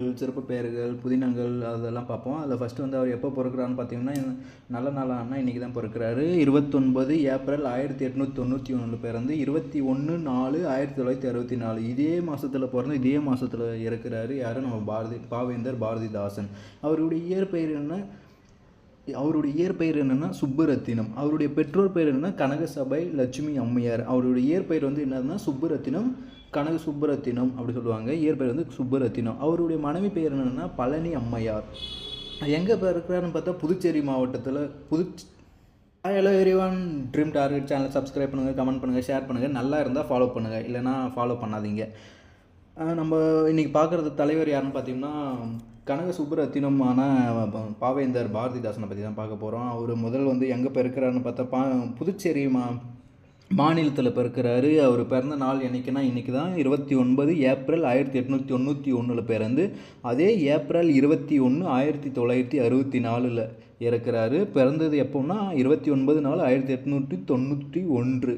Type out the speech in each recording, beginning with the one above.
சிறப்பு பெயர்கள், புதினங்கள் அதெல்லாம் பார்ப்போம். அதில் ஃபஸ்ட்டு வந்து அவர் எப்போ பொறக்குறாருன்னு பார்த்தீங்கன்னா, நல்ல நாளானா இன்றைக்கி தான் பொறக்குறாரு. 29 ஏப்ரல் 1891 பிறந்து 21/4/1964 இதே மாதத்தில் பிறந்து இதே மாதத்தில் இறக்குறாரு. யார்? நம்ம பாவேந்தர் பாரதிதாசன். அவருடைய இயற்பெயர் என்ன? என்னென்னா சுப்புரத்தினம். அவருடைய பெற்றோர் பெயர் என்னன்னா கனகசபை லட்சுமி அம்மையார். அவருடைய இயற்பெயர் வந்து என்னதுன்னா சுப்புரத்தினம், கனக சுப்புரத்தினம் அப்படி சொல்லுவாங்க. இயற்பெயர் வந்து சுப்புரத்தினம். அவருடைய மனைவி பெயர் என்னென்னா பழனி அம்மையார். எங்கே இருக்கிறாருன்னு பார்த்தா புதுச்சேரி மாவட்டத்தில் ஹலோ எவ்ரிவன், ட்ரீம் டார்கெட் சேனலை சப்ஸ்கிரைப் பண்ணுங்கள், கமெண்ட் பண்ணுங்கள், ஷேர் பண்ணுங்கள். நல்லா இருந்தால் ஃபாலோ பண்ணுங்கள், இல்லைனா ஃபாலோ பண்ணாதீங்க. நம்ம இன்றைக்கி பார்க்குறது தலைவர் யாருன்னு பார்த்தீங்கன்னா கனக சுப்புரத்தினமான பாவேந்தர் பாரதிதாசனை பற்றி தான் பார்க்க போகிறோம். அவர் முதல் வந்து எங்கே பிறக்கிறாருன்னு பார்த்தா புதுச்சேரி மாநிலத்தில் பிறக்கிறாரு. அவர் பிறந்த நாள் என்னைக்குன்னா இன்றைக்கி தான் 29 ஏப்ரல் 1891 பிறந்து அதே ஏப்ரல் 21 1964 இறக்குறாரு. பிறந்தது எப்போன்னா 29/4/1891.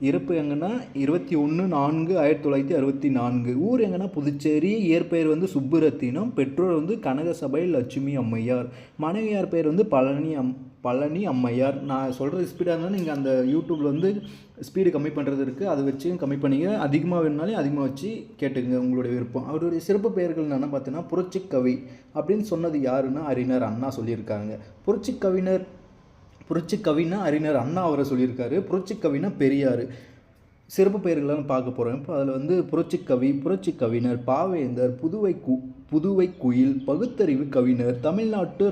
இறப்பு எங்கன்னா 21/4/1964. ஊர் எங்கன்னா புதுச்சேரி. இயற்பெயர் வந்து சுப்புரத்தினம். பெற்றோர் வந்து கனகசபை லட்சுமி அம்மையார். மனைவியார் பேர் வந்து பழனி அம்மையார். நான் சொல்கிறது ஸ்பீடாக இருந்தாலும் நீங்கள் அந்த யூடியூப்பில் வந்து ஸ்பீடு கம்மி பண்ணுறது இருக்குது, அதை வச்சும் கம்மி பண்ணிங்க. அதிகமாக வேணுனாலும் அதிகமாக வச்சு கேட்டுக்குங்க, உங்களுடைய விருப்பம். அவருடைய சிறப்பு பெயர்கள் என்னென்னா பார்த்தீங்கன்னா புரட்சிக்கவி அப்படின்னு சொன்னது யாருன்னா அறிஞர் அண்ணா சொல்லியிருக்காங்க. புரட்சிக்கவினா அறிஞர் அண்ணா அவரை சொல்லியிருக்காரு. புரட்சிக்கவினா பெரியார். சிறப்பு பெயர்கள்லாம் பார்க்க போகிறோம். இப்போ அதில் வந்து புரட்சிக்கவிஞர் பாவேந்தர், புதுவை குயில், பகுத்தறிவு கவிஞர், தமிழ்நாட்டு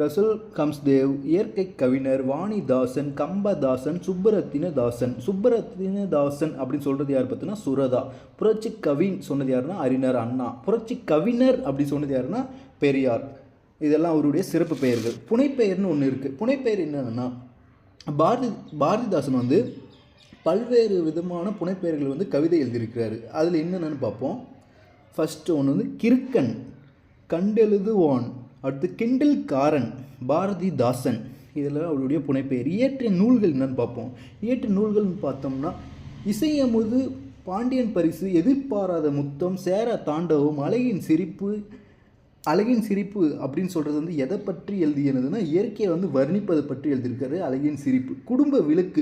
ரசூல் கம்ஸ்தேவ், இயற்கை கவிஞர் வாணிதாசன், கம்பதாசன், சுப்புரத்தினதாசன் அப்படின்னு சொல்கிறது யார் பார்த்தீங்கன்னா சுரதா. புரட்சி கவின்னு சொன்னது யாருன்னா அறிஞர் அண்ணா. புரட்சி கவிஞர் அப்படி சொன்னது யாருன்னா பெரியார். இதெல்லாம் அவருடைய சிறப்பு பெயர்கள். புனைப்பெயர்னு ஒன்று இருக்குது. புனைப்பெயர் என்னன்னா பாரதிதாசன் வந்து பல்வேறு விதமான புனைப்பெயர்கள் வந்து கவிதை எழுதியிருக்கிறாரு. அதில் என்னென்னு பார்ப்போம். ஃபஸ்ட்டு ஒன்று வந்து கிறுக்கன், கண்டெழுதுவான், அடுத்து கிண்டல்காரன் பாரதிதாசன். இதில் அவருடைய புனைப்பெயர். இயற்றிய நூல்கள் என்னன்னு பார்ப்போம். இயற்றிய நூல்கள்னு பார்த்தோம்னா இசையமுது, பாண்டியன் பரிசு, எதிர்பாராத முத்தம், சேர தாண்டவம், அழகின் சிரிப்பு அப்படின்னு சொல்கிறது வந்து எதை பற்றி எழுதியதுன்னா இயற்கையை வந்து வர்ணிப்பதை பற்றி எழுதியிருக்காரு. அழகின் சிரிப்பு. குடும்ப விளக்கு